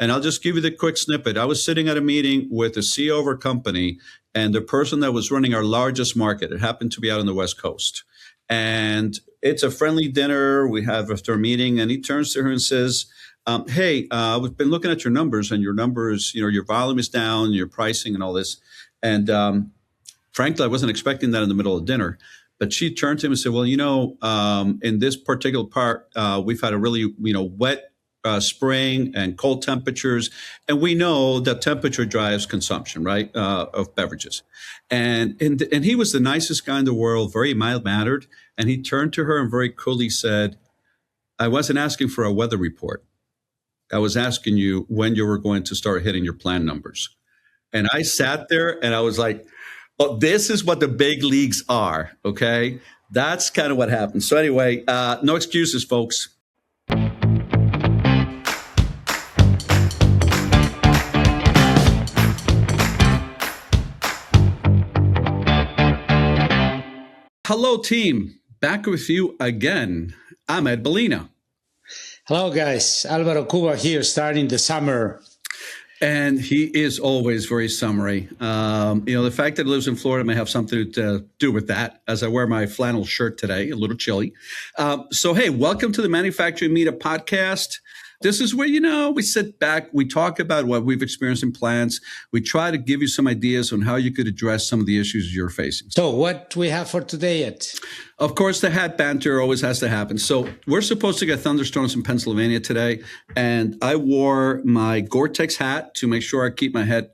And I'll just give you the quick snippet. I was sitting at a meeting with the CEO of our company and the person that was running our largest market. It happened to be out on the West Coast. And it's a friendly dinner. We have after a meeting, and he turns to her and says, hey, we've been looking at your numbers, and your numbers, your volume is down, your pricing and all this. And frankly, I wasn't expecting that in the middle of dinner. But she turned to him and said, well, in this particular part, we've had a really, wet spring and cold temperatures. And we know that temperature drives consumption, right, of beverages. And he was the nicest guy in the world, very mild-mannered. And he turned to her and very coolly said, I wasn't asking for a weather report. I was asking you when you were going to start hitting your plan numbers. And I sat there and I was like, oh, this is what the big leagues are, okay? That's kind of what happened. So anyway, no excuses, folks. Hello, team. Back with you again. I'm Ed Bellina. Hello, guys. Alvaro Cuba here, starting the summer. And he is always very summery. The fact that he lives in Florida may have something to do with that, as I wear my flannel shirt today, a little chilly. So, hey, welcome to the Manufacturing Meetup podcast. This is where, we sit back, we talk about what we've experienced in plants. We try to give you some ideas on how you could address some of the issues you're facing. So what we have for today, Ed? Of course, the hat banter always has to happen. So we're supposed to get thunderstorms in Pennsylvania today. And I wore my Gore-Tex hat to make sure I keep my head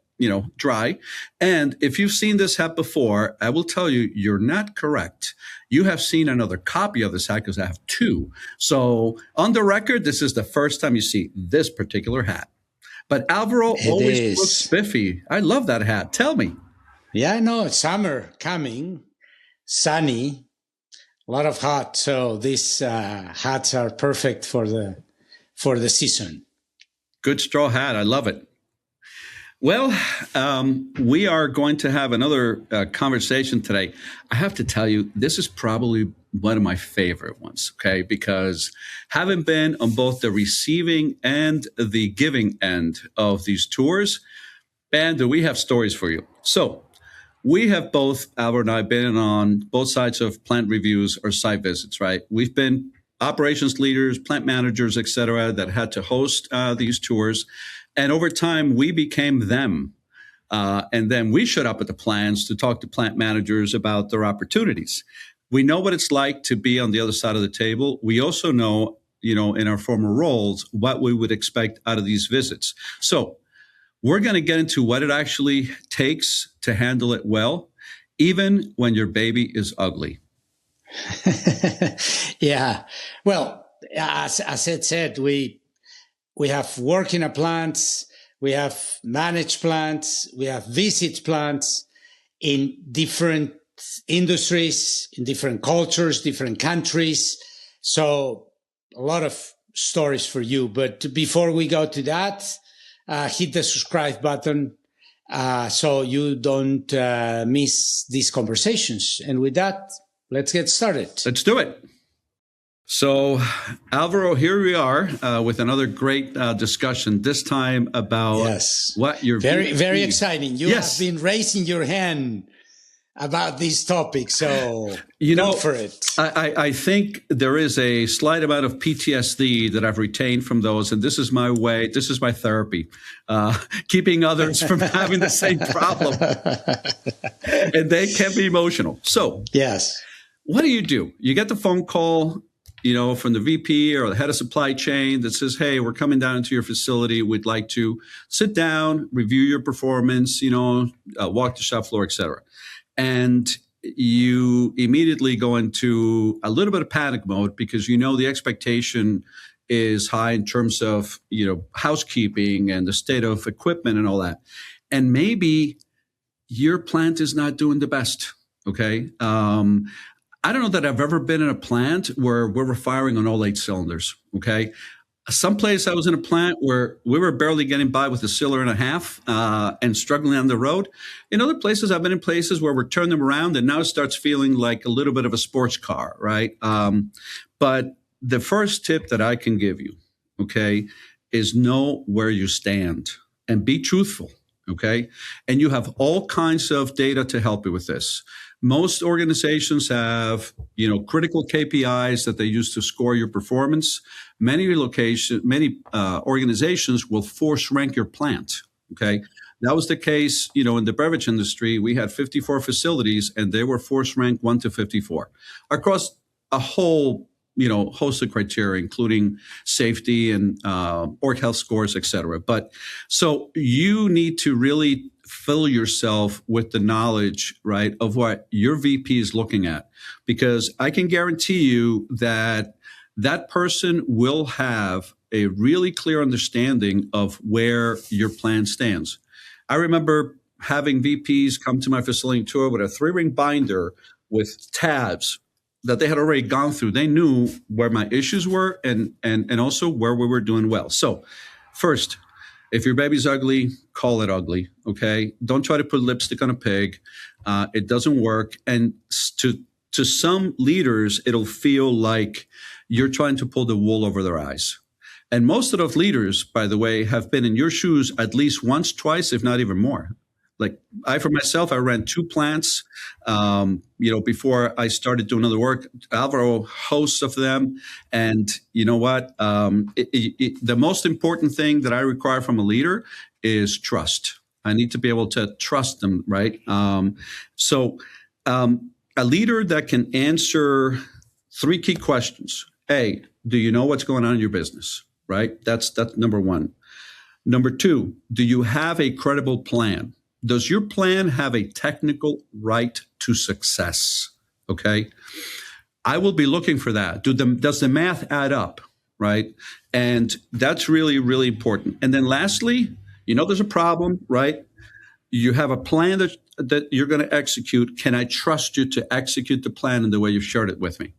dry. And if you've seen this hat before, I will tell you, you're not correct. You have seen another copy of this hat because I have two. So on the record, this is the first time you see this particular hat. But Alvaro always looks spiffy. I love that hat. Tell me. Yeah, no, it's summer coming, sunny, a lot of hot. So these hats are perfect for the season. Good straw hat. I love it. Well, we are going to have another conversation today. I have to tell you, this is probably one of my favorite ones, okay? Because having been on both the receiving and the giving end of these tours, man, do we have stories for you. So we have both, Alvaro and I, been on both sides of plant reviews or site visits, right? We've been operations leaders, plant managers, et cetera, that had to host these tours. And over time, we became them. And then we showed up at the plants to talk to plant managers about their opportunities. We know what it's like to be on the other side of the table. We also know, in our former roles, what we would expect out of these visits. So we're going to get into what it actually takes to handle it well, even when your baby is ugly. Yeah. Well, as Ed said, we have work in a plants, we have managed plants, we have visit plants in different industries, in different cultures, different countries. So a lot of stories for you. But before we go to that, hit the subscribe button so you don't miss these conversations. And with that, let's get started. Let's do it. So, Alvaro, here we are with another great discussion, this time about what you're... Very exciting. You have been raising your hand about this topic, so go for it. I think there is a slight amount of PTSD that I've retained from those, and this is my way, this is my therapy, keeping others from having the same problem. And they can be emotional. So, what do? You get the phone call, from the VP or the head of supply chain that says, hey, we're coming down into your facility. We'd like to sit down, review your performance, walk the shop floor, et cetera. And you immediately go into a little bit of panic mode because the expectation is high in terms of, housekeeping and the state of equipment and all that. And maybe your plant is not doing the best, okay? I don't know that I've ever been in a plant where we were firing on all 8 cylinders, okay? Someplace I was in a plant where we were barely getting by with a cylinder and a half and struggling on the road. In other places, I've been in places where we're turning them around and now it starts feeling like a little bit of a sports car, right? But the first tip that I can give you, okay, is know where you stand and be truthful. Okay. And you have all kinds of data to help you with this. Most organizations have, critical KPIs that they use to score your performance. Many organizations will force rank your plant. Okay. That was the case, in the beverage industry. We had 54 facilities and they were force ranked 1 to 54 across a whole, host of criteria, including safety and org health scores, et cetera. But so you need to really fill yourself with the knowledge, right, of what your VP is looking at, because I can guarantee you that that person will have a really clear understanding of where your plan stands. I remember having VPs come to my facility tour with a 3-ring binder with tabs that they had already gone through. They knew where my issues were and also where we were doing well. So first, if your baby's ugly, call it ugly, okay? Don't try to put lipstick on a pig. It doesn't work. And to some leaders, it'll feel like you're trying to pull the wool over their eyes. And most of those leaders, by the way, have been in your shoes at least once, twice, if not even more. Like for myself, I ran 2 plants, before I started doing other work. Alvaro hosts of them. And you know what? The most important thing that I require from a leader is trust. I need to be able to trust them, right? So a leader that can answer 3 key questions. A, do you know what's going on in your business, right? That's number 1. Number 2, do you have a credible plan? Does your plan have a technical right to success? Okay. I will be looking for that. Does the math add up? Right. And that's really, really important. And then lastly, there's a problem, right? You have a plan that you're going to execute. Can I trust you to execute the plan in the way you've shared it with me?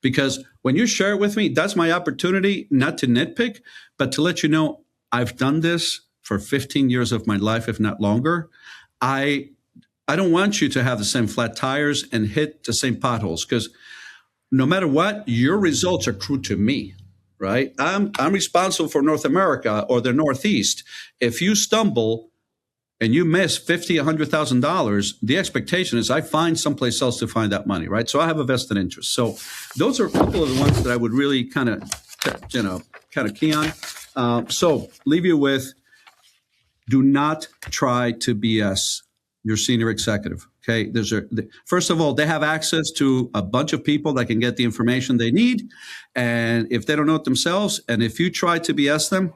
Because when you share it with me, that's my opportunity not to nitpick, but to let you know I've done this for 15 years of my life, if not longer. I don't want you to have the same flat tires and hit the same potholes, because no matter what, your results accrue to me, right? I'm responsible for North America or the Northeast. If you stumble and you miss $50,000, $100,000, the expectation is I find someplace else to find that money, right? So I have a vested interest. So those are a couple of the ones that I would really kind of key on. So leave you with, do not try to BS your senior executive. Okay. First of all, they have access to a bunch of people that can get the information they need. And if they don't know it themselves, and if you try to BS them,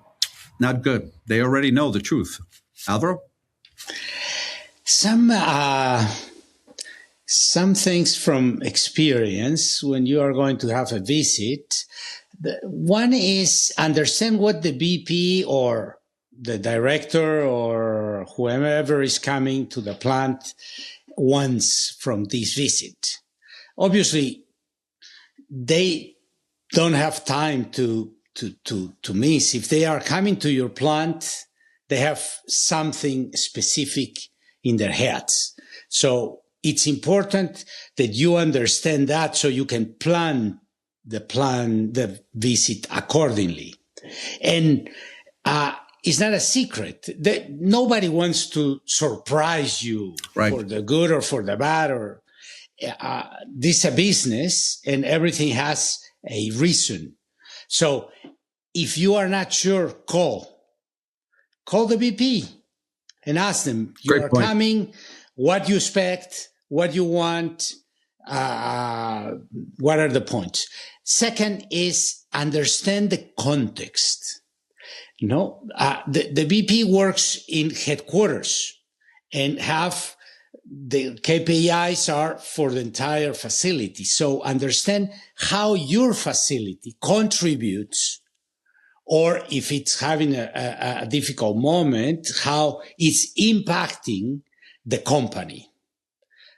not good. They already know the truth. Alvaro? Some things from experience when you are going to have a visit. One is understand what the VP or the director or whoever is coming to the plant wants from this visit. Obviously, they don't have time to miss. If they are coming to your plant, they have something specific in their heads. So it's important that you understand that so you can plan the visit accordingly. And it's not a secret that nobody wants to surprise you, right, for the good or for the bad, or this is a business and everything has a reason. So if you are not sure, call the VP and ask them, you are coming, what you expect, what you want, what are the points. Second is understand the context. The VP works in headquarters and have the KPIs are for the entire facility. So understand how your facility contributes, or if it's having a difficult moment, how it's impacting the company.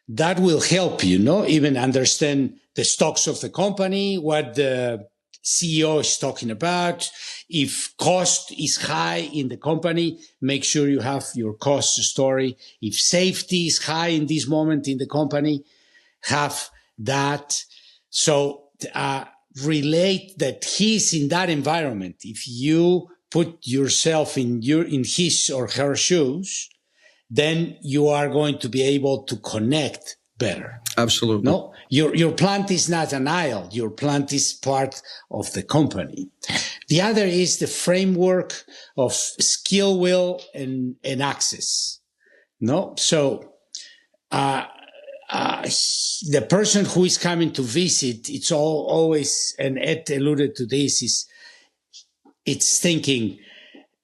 That will help you, even understand the stocks of the company, what the CEO is talking about. If cost is high in the company, make sure you have your cost story. If safety is high in this moment in the company, have that. So relate that he's in that environment. If you put yourself in his or her shoes, then you are going to be able to connect better. Absolutely. No, your plant is not an aisle. Your plant is part of the company. The other is the framework of skill, will, and access. No, so the person who is coming to visit, it's always, and Ed alluded to this, it's thinking,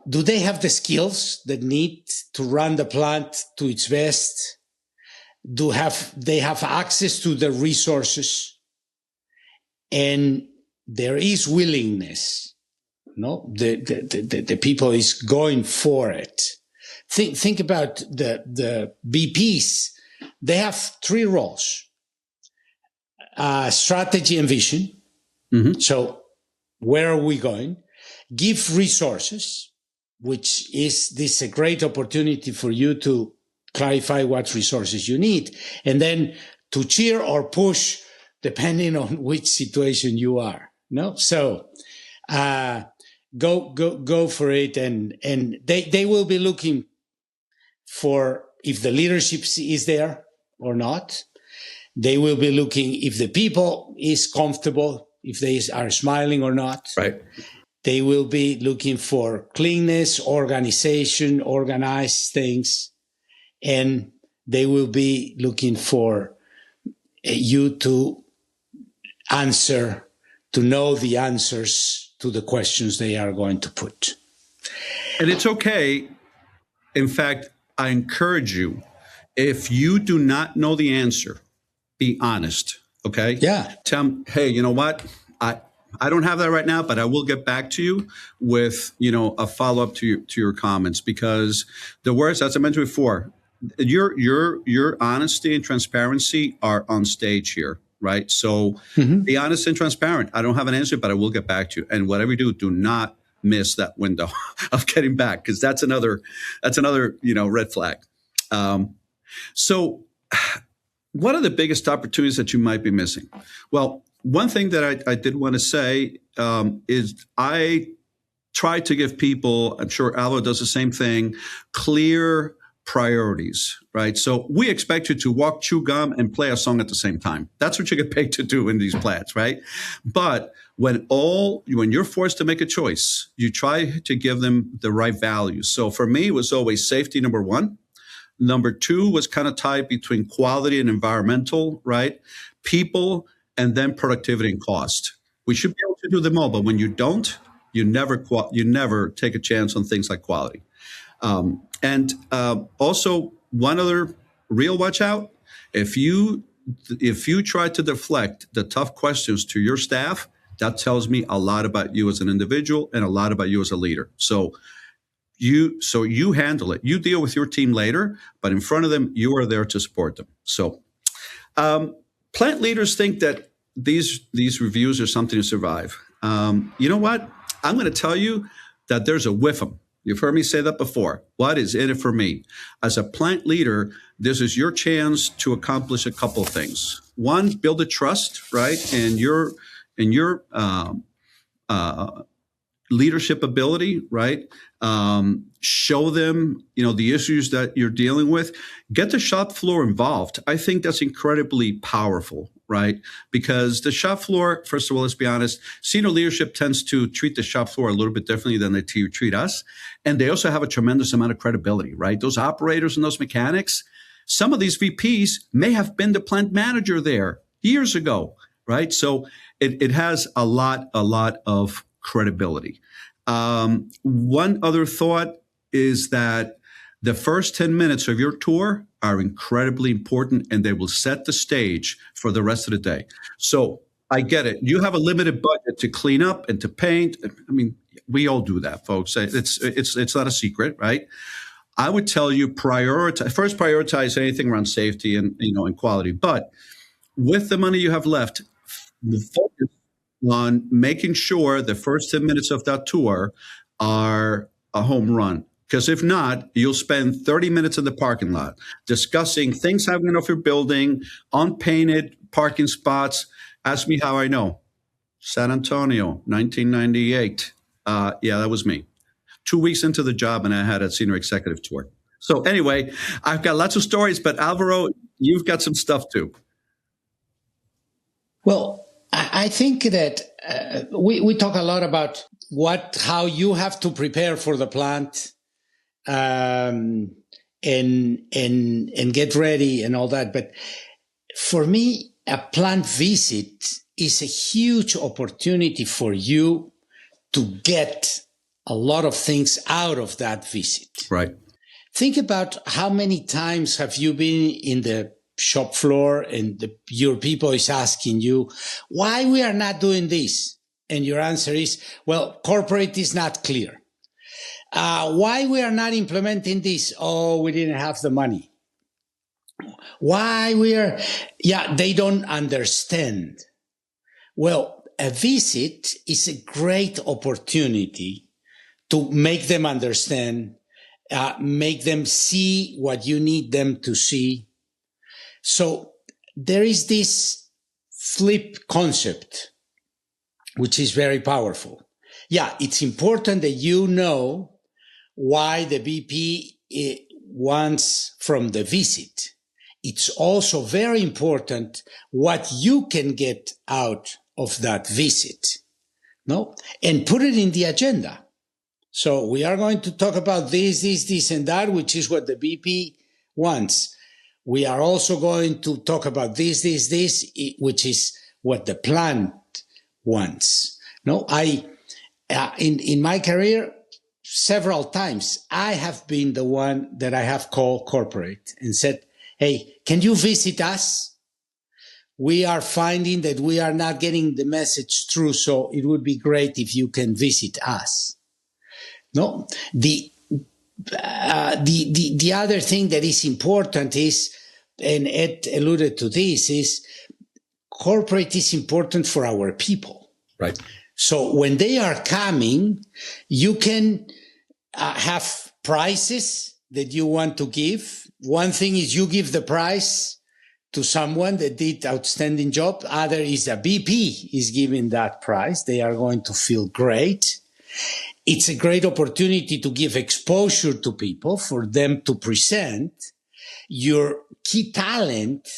do they have the skills that need to run the plant to its best? They have access to the resources? And there is willingness. No, the people is going for it. Think about the VPs. They have 3 roles: strategy and vision. Mm-hmm. So where are we going? Give resources, which is this a great opportunity for you to clarify what resources you need, and then to cheer or push depending on which situation you are. No, so go for it, and they will be looking for if the leadership is there or not. They will be looking if the people is comfortable, if they are smiling or not. Right. They will be looking for cleanness, organization, organized things, and they will be looking for you to answer, to know the answers to the questions they are going to put. And it's okay. In fact, I encourage you, if you do not know the answer, be honest, okay? Yeah. Tell them, hey, you know what? I don't have that right now, but I will get back to you with, a follow-up to your comments, because the words, as I mentioned before, your honesty and transparency are on stage here, right? So be honest and transparent. I don't have an answer, but I will get back to you. And whatever you do not miss that window of getting back, because that's another red flag. So what are the biggest opportunities that you might be missing? Well, one thing that I did want to say is I try to give people, I'm sure Alvaro does the same thing, clear priorities, right? So we expect you to walk, chew gum, and play a song at the same time. That's what you get paid to do in these plants, right? But when you're forced to make a choice, you try to give them the right values. So for me, it was always safety, number 1. Number 2 was kind of tied between quality and environmental, right? People, and then productivity and cost. We should be able to do them all, but when you don't, you never take a chance on things like quality. And also, one other real watch out: if you try to deflect the tough questions to your staff, that tells me a lot about you as an individual and a lot about you as a leader. So you handle it. You deal with your team later, but in front of them, you are there to support them. So plant leaders think that these reviews are something to survive. You know what? I'm going to tell you that there's a whiff 'em. You've heard me say that before. What is in it for me? As a plant leader, this is your chance to accomplish a couple of things. 1, build a trust, right? And your leadership ability, right? Show them, the issues that you're dealing with. Get the shop floor involved. I think that's incredibly powerful, right? Because the shop floor, first of all, let's be honest, senior leadership tends to treat the shop floor a little bit differently than they treat us. And they also have a tremendous amount of credibility, right? Those operators and those mechanics, some of these VPs may have been the plant manager there years ago, right? So it has a lot of credibility. One other thought is that the first 10 minutes of your tour are incredibly important, and they will set the stage for the rest of the day. So I get it. You have a limited budget to clean up and to paint. I mean, we all do that, folks. It's not a secret, right? I would tell you prioritize anything around safety and quality. But with the money you have left, focus on making sure the first 10 minutes of that tour are a home run. Because if not, you'll spend 30 minutes in the parking lot discussing things happening off your building, unpainted parking spots. Ask me how I know. San Antonio, 1998. Yeah, that was me. 2 weeks into the job, and I had a senior executive tour. So anyway, I've got lots of stories, but Alvaro, you've got some stuff too. Well, I think that we talk a lot about how you have to prepare for the plant, and get ready and all that. But for me, a plant visit is a huge opportunity for you to get a lot of things out of that visit. Right. Think about how many times have you been in the shop floor and your people is asking you why we are not doing this. And your answer is, well, corporate is not clear. Why we are not implementing this? Oh, we didn't have the money. Why they don't understand. Well, a visit is a great opportunity to make them understand, make them see what you need them to see. So there is this flip concept, which is very powerful. Yeah, it's important that you know why the VP wants from the visit. It's also very important what you can get out of that visit, no? And put it in the agenda. So we are going to talk about this, and that, which is what the VP wants. We are also going to talk about this, which is what the plant wants. No, in my career, several times, I have been the one that I have called corporate and said, hey, can you visit us? We are finding that we are not getting the message through, so it would be great if you can visit us. No, the other thing that is important is, and Ed alluded to this, is corporate is important for our people. Right. So when they are coming, you can have prices that you want to give. One thing is you give the price to someone that did outstanding job. Other is a VP is giving that price. They are going to feel great. It's a great opportunity to give exposure to people, for them to present your key talent.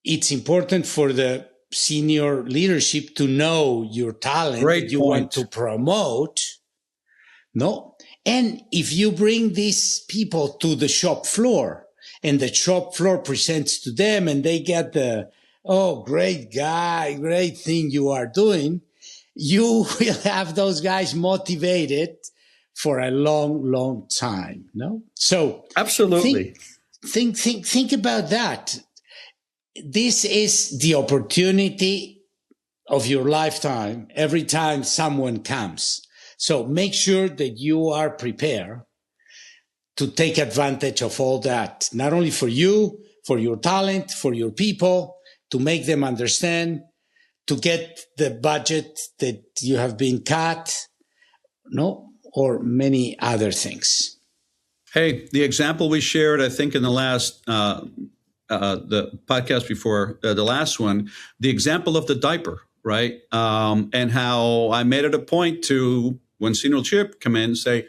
It's important for the senior leadership to know your talent that you want to promote. No. And if you bring these people to the shop floor and the shop floor presents to them and they get great guy, great thing you are doing, you will have those guys motivated for a long, long time. No? So absolutely. Think about that. This is the opportunity of your lifetime every time someone comes. So make sure that you are prepared to take advantage of all that, not only for you, for your talent, for your people, to make them understand, to get the budget that you have been cut, no, or many other things. Hey, the example we shared, I think in the last, the podcast before the last one, the example of the diaper, right? And how I made it a point to, when senior leadership come in and say,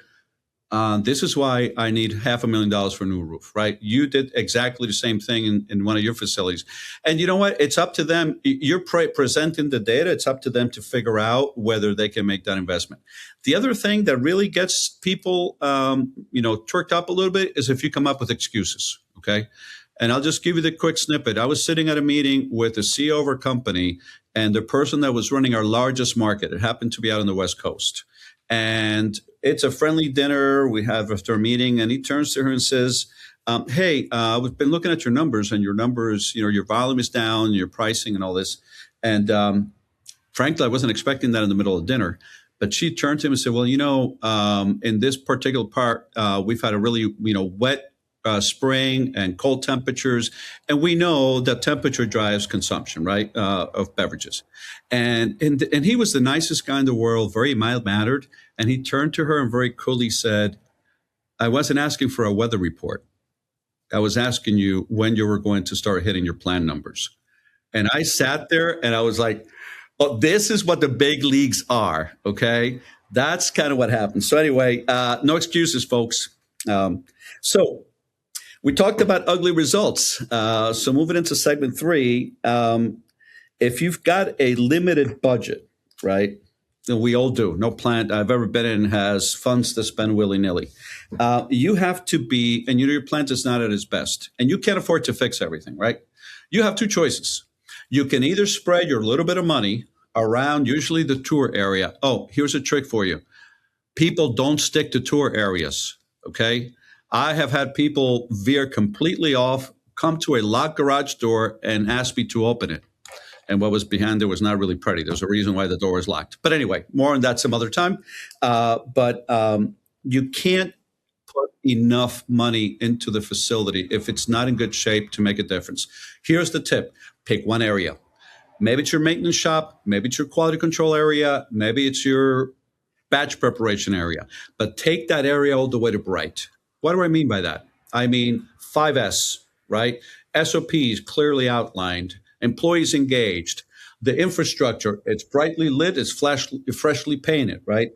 this is why I need $500,000 for a new roof, right? You did exactly the same thing in one of your facilities. And you know what? It's up to them. You're presenting the data. It's up to them to figure out whether they can make that investment. The other thing that really gets people, twerked up a little bit is if you come up with excuses, okay? And I'll just give you the quick snippet. I was sitting at a meeting with the CEO of our company and the person that was running our largest market. It happened to be out on the West Coast. And it's a friendly dinner we have after a meeting. And he turns to her and says, hey, we've been looking at your numbers, and your numbers, your volume is down, your pricing and all this. And frankly, I wasn't expecting that in the middle of dinner. But she turned to him and said, well, in this particular part, we've had a really, wet spring and cold temperatures. And we know that temperature drives consumption, right, of beverages. And he was the nicest guy in the world, very mild-mannered. And he turned to her and very coolly said, I wasn't asking for a weather report. I was asking you when you were going to start hitting your plan numbers. And I sat there and I was like, oh, this is what the big leagues are, okay? That's kind of what happened. So anyway, no excuses, folks. So we talked about ugly results. So moving into segment three, if you've got a limited budget, right? And we all do. No plant I've ever been in has funds to spend willy nilly. You have to be, and your plant is not at its best, and you can't afford to fix everything, right? You have two choices. You can either spread your little bit of money around, usually the tour area. Oh, here's a trick for you. People don't stick to tour areas, okay? I have had people veer completely off, come to a locked garage door and ask me to open it. And what was behind there was not really pretty. There's a reason why the door was locked. But anyway, more on that some other time. But you can't put enough money into the facility if it's not in good shape to make a difference. Here's the tip. Pick one area. Maybe it's your maintenance shop. Maybe it's your quality control area. Maybe it's your batch preparation area. But take that area all the way to bright. What do I mean by that? I mean 5S, right? SOPs clearly outlined. Employees engaged, the infrastructure, it's brightly lit, it's freshly painted, right?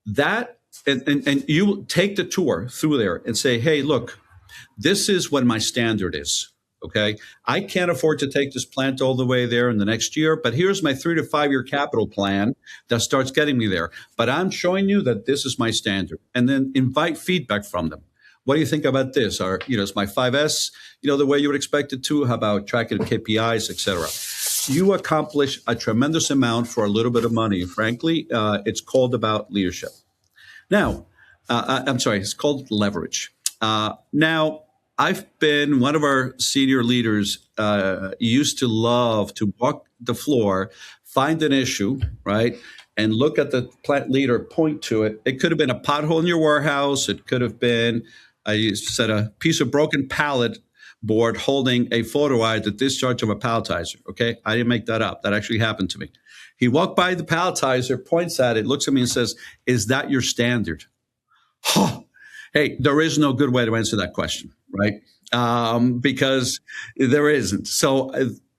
That, and you take the tour through there and say, hey, look, this is what my standard is, okay? I can't afford to take this plant all the way there in the next year, but here's my 3 to 5 year capital plan that starts getting me there. But I'm showing you that this is my standard. And then invite feedback from them. What do you think about this? Or, is my 5S, the way you would expect it to? How about tracking KPIs, et cetera? You accomplish a tremendous amount for a little bit of money. Frankly, it's called about leadership. Now, it's called leverage. Now, I've been one of our senior leaders, used to love to walk the floor, find an issue, right? And look at the plant leader, point to it. It could have been a pothole in your warehouse. It could have been, I said, a piece of broken pallet board holding a photo eye at the discharge of a palletizer. Okay, I didn't make that up. That actually happened to me. He walked by the palletizer, points at it, looks at me and says, "Is that your standard?" Huh. Hey, there is no good way to answer that question, right? Because there isn't. So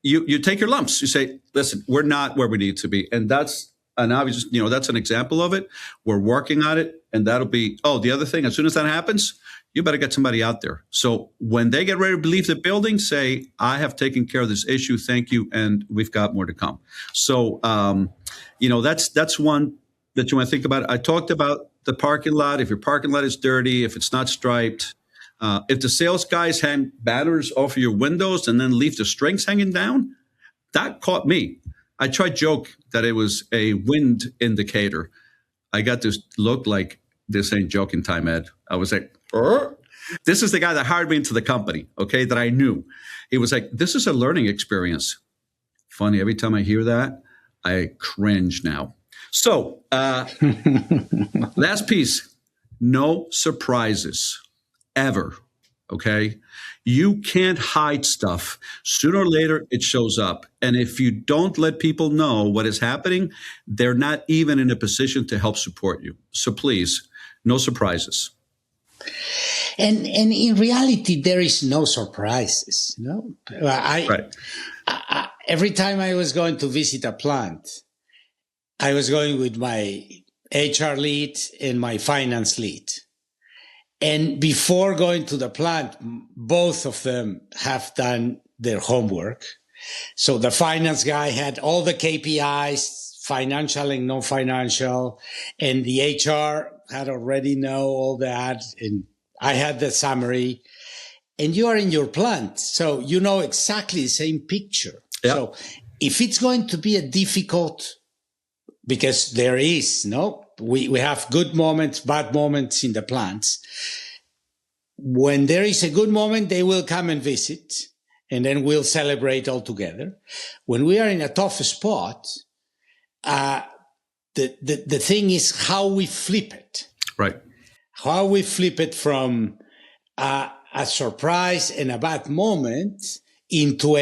you take your lumps. You say, "Listen, we're not where we need to be," and that's an obvious. That's an example of it. We're working on it, and that'll be. Oh, the other thing, as soon as that happens, you better get somebody out there. So when they get ready to leave the building, say, I have taken care of this issue. Thank you. And we've got more to come. So, that's one that you want to think about. I talked about the parking lot. If your parking lot is dirty, if it's not striped, if the sales guys hang banners off of your windows and then leave the strings hanging down, that caught me. I tried to joke that it was a wind indicator. I got this look like, this ain't joking time, Ed. I was like, this is the guy that hired me into the company, okay, that I knew. He was like, this is a learning experience. Funny, every time I hear that, I cringe now. So, last piece, no surprises, ever, okay? You can't hide stuff. Sooner or later, it shows up. And if you don't let people know what is happening, they're not even in a position to help support you. So please, no surprises. And in reality, there is no surprises. Right. Every time I was going to visit a plant, I was going with my HR lead and my finance lead. And before going to the plant, both of them have done their homework. So the finance guy had all the KPIs, financial and non-financial, and the HR had already know all that. And I had the summary. And you are in your plant, so you know exactly the same picture. Yep. So if it's going to be a difficult, because there is, we have good moments, bad moments in the plants. When there is a good moment, they will come and visit, and then we'll celebrate all together. When we are in a tough spot, the thing is how we flip it. Right. How we flip it from a surprise and a bad moment into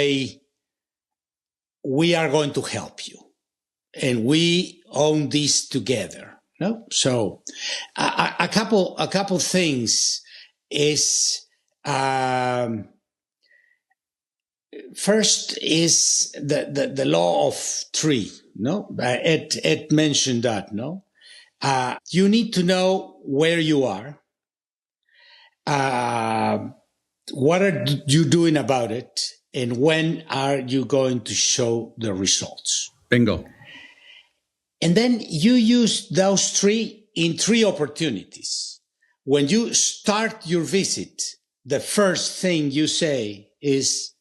we are going to help you. And we own this together. So a couple things is, first is the law of three. Ed mentioned that, You need to know where you are. What are you doing about it? And when are you going to show the results? Bingo. And then you use those three in three opportunities. When you start your visit, the first thing you say is,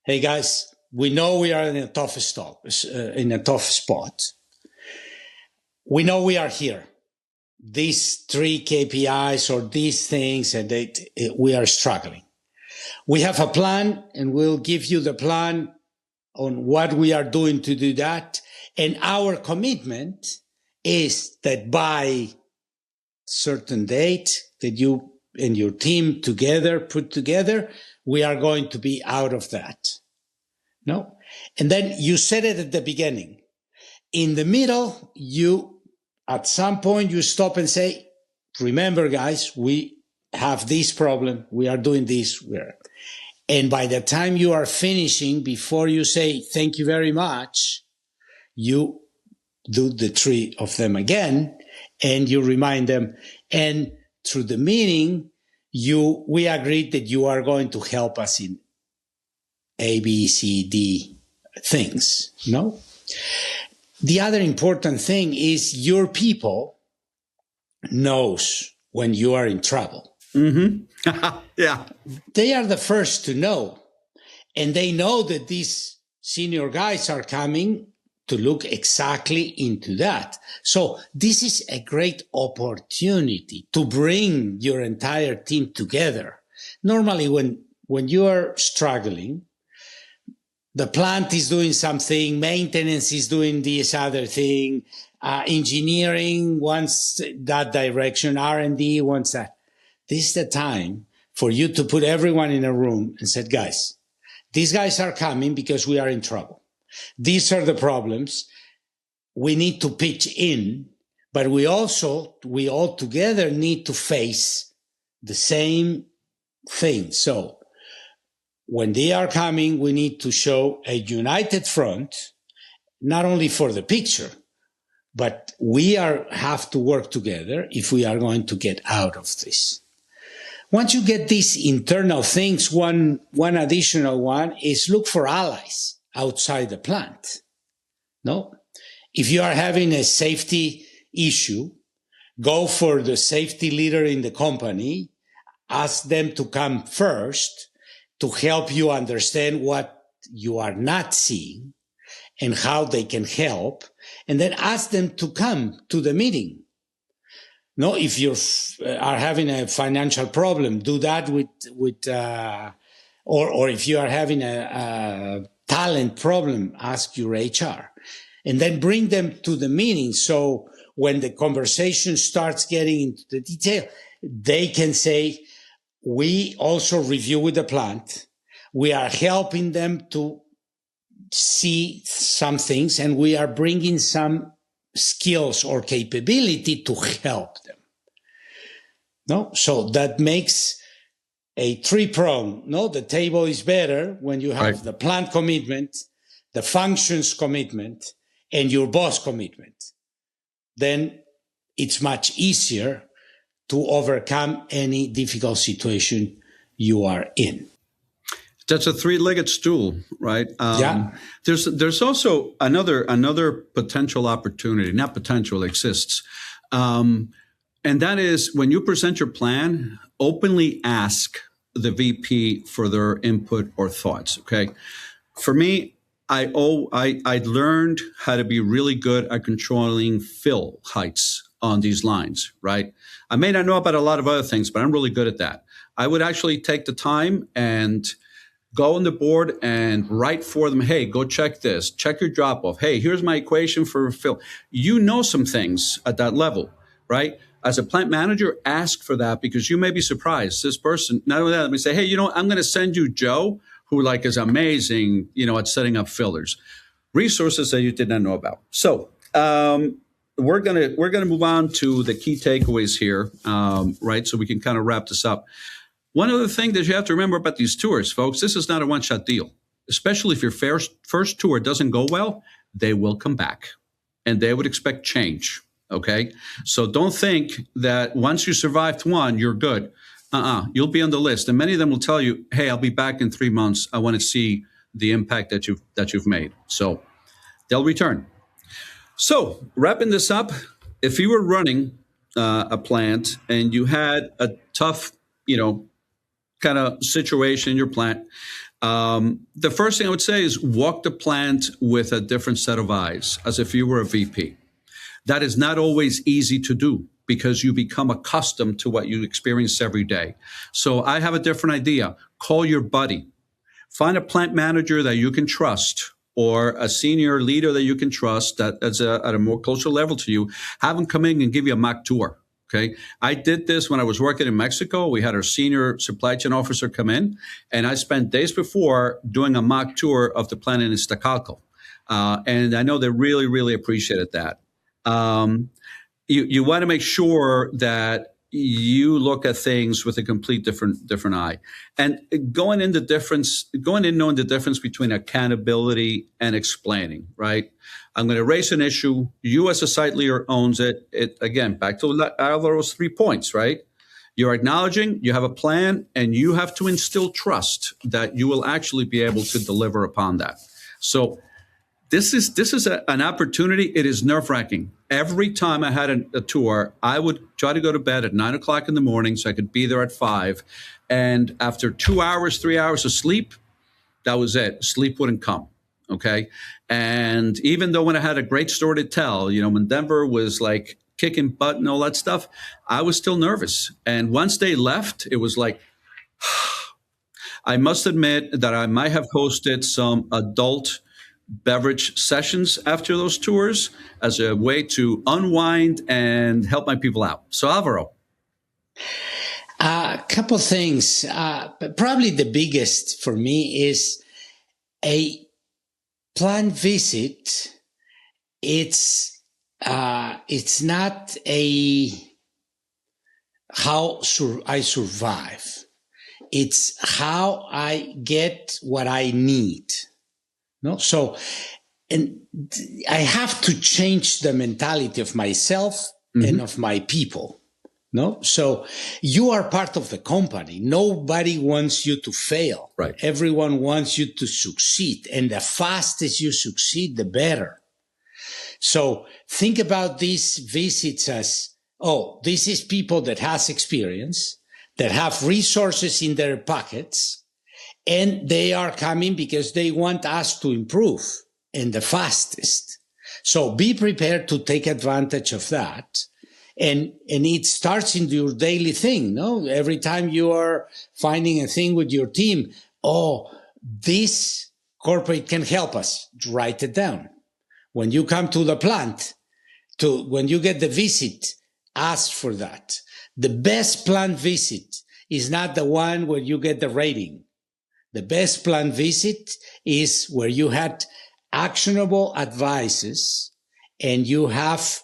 hey guys, we know we are in a tough spot. We know we are here. These three KPIs or these things, and we are struggling. We have a plan, and we'll give you the plan on what we are doing to do that. And our commitment is that by certain date that you and your team put together, we are going to be out of that. No? And then you said it at the beginning. In the middle, at some point, you stop and say, remember, guys, we have this problem. We are doing this. And by the time you are finishing, before you say, thank you very much, you do the three of them again, and you remind them. And through the meeting, we agreed that you are going to help us in A, B, C, D things. No? The other important thing is your people knows when you are in trouble. Mm-hmm. Yeah. They are the first to know. And they know that these senior guys are coming to look exactly into that. So this is a great opportunity to bring your entire team together. Normally, when you are struggling, the plant is doing something, maintenance is doing this other thing, engineering wants that direction, R&D wants that. This is the time for you to put everyone in a room and say, guys, these guys are coming because we are in trouble. These are the problems. We need to pitch in, but we all together need to face the same thing. So when they are coming, we need to show a united front, not only for the picture, but we have to work together if we are going to get out of this. Once you get these internal things, one additional one is look for allies outside the plant. No? If you are having a safety issue, go for the safety leader in the company, ask them to come first to help you understand what you are not seeing and how they can help, and then ask them to come to the meeting. No, if you are having a financial problem, do that or if you are having a talent problem, ask your HR, and then bring them to the meeting. So when the conversation starts getting into the detail, they can say, we also review with the plant. We are helping them to see some things, and we are bringing some skills or capability to help them. No, so that makes a three-prong. No, the table is better when you have the plant commitment, the functions commitment, and your boss commitment. Then it's much easier to overcome any difficult situation you are in. That's a three-legged stool, right? Yeah. There's also another potential opportunity, not potential, exists. And that is when you present your plan, openly ask the VP for their input or thoughts, okay? For me, I learned how to be really good at controlling fill heights on these lines, right? I may not know about a lot of other things, but I'm really good at that. I would actually take the time and go on the board and write for them, hey, go check this, check your drop off. Hey, here's my equation for fill. You know some things at that level, right? As a plant manager, ask for that because you may be surprised. This person, not only that, let me say, hey, I'm going to send you Joe, who is amazing, at setting up fillers, resources that you did not know about. So we're gonna move on to the key takeaways here, right? So we can kind of wrap this up. One other thing that you have to remember about these tours, folks, this is not a one-shot deal. Especially if your first tour doesn't go well, they will come back, and they would expect change. Okay. So don't think that once you survived one, you're good. You'll be on the list. And many of them will tell you, hey, I'll be back in 3 months. I want to see the impact that you've made. So they'll return. So wrapping this up, if you were running a plant and you had a tough, kind of situation in your plant, the first thing I would say is walk the plant with a different set of eyes, as if you were a VP. That is not always easy to do because you become accustomed to what you experience every day. So I have a different idea. Call your buddy. Find a plant manager that you can trust or a senior leader that you can trust that's at a more closer level to you. Have them come in and give you a mock tour. Okay. I did this when I was working in Mexico. We had our senior supply chain officer come in, and I spent days before doing a mock tour of the plant in Iztacalco. And I know they really, really appreciated that. You want to make sure that you look at things with a complete different eye, and going in knowing the difference between accountability and explaining. Right, I'm going to raise an issue. You as a site leader owns it. It again back to Alvaro's 3 points. Right, you're acknowledging you have a plan, and you have to instill trust that you will actually be able to deliver upon that. So. This is an opportunity. It is nerve-wracking. Every time I had a tour, I would try to go to bed at 9 o'clock in the morning so I could be there at 5. And after 2 hours, 3 hours of sleep, that was it. Sleep wouldn't come. Okay. And even though when I had a great story to tell, when Denver was like kicking butt and all that stuff, I was still nervous. And once they left, it was like, I must admit that I might have hosted some adult beverage sessions after those tours as a way to unwind and help my people out. So Alvaro. A couple things, but probably the biggest for me is a planned visit. It's not a how I survive. It's how I get what I need. No, so, and I have to change the mentality of myself and of my people. No, so you are part of the company. Nobody wants you to fail. Right. Everyone wants you to succeed, and the fastest you succeed, the better. So think about these visits as, this is people that has experience, that have resources in their pockets. And they are coming because they want us to improve and the fastest. So be prepared to take advantage of that. And it starts in your daily thing, no? Every time you are finding a thing with your team, this corporate can help us, write it down. When you come to the plant, when you get the visit, ask for that. The best plant visit is not the one where you get the rating. The best planned visit is where you had actionable advices and you have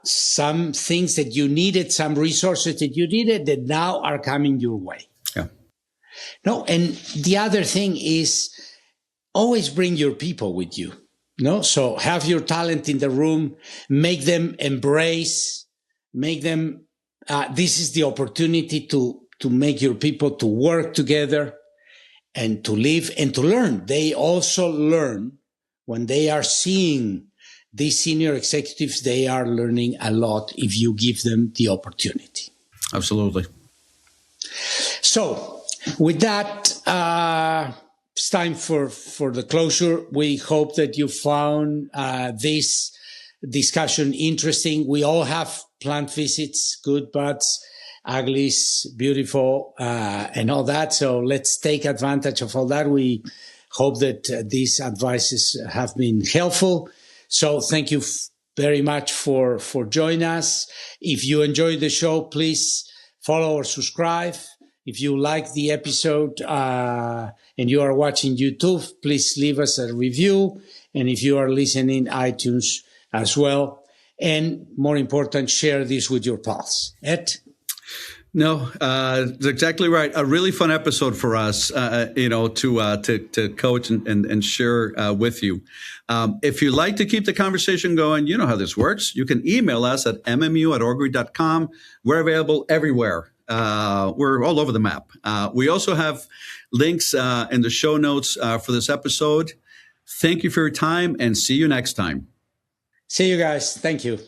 some things that you needed, some resources that you needed that now are coming your way. Yeah. No, and the other thing is always bring your people with you. No, so have your talent in the room, make them embrace, make them. This is the opportunity to make your people to work together. And to live and to learn. They also learn when they are seeing these senior executives, they are learning a lot if you give them the opportunity. Absolutely. So with that, it's time for the closure. We hope that you found this discussion interesting. We all have plant visits, good, bad, uglies, beautiful, and all that. So let's take advantage of all that. We hope that these advices have been helpful. So thank you very much for joining us. If you enjoyed the show, please follow or subscribe. If you like the episode and you are watching YouTube, please leave us a review. And if you are listening iTunes as well. And more important, share this with your pals. Ed? No, that's exactly right. A really fun episode for us, to coach and share with you. If you like to keep the conversation going, you know how this works. You can email us at mmu@augury.com. We're available everywhere. We're all over the map. We also have links in the show notes for this episode. Thank you for your time and see you next time. See you guys. Thank you.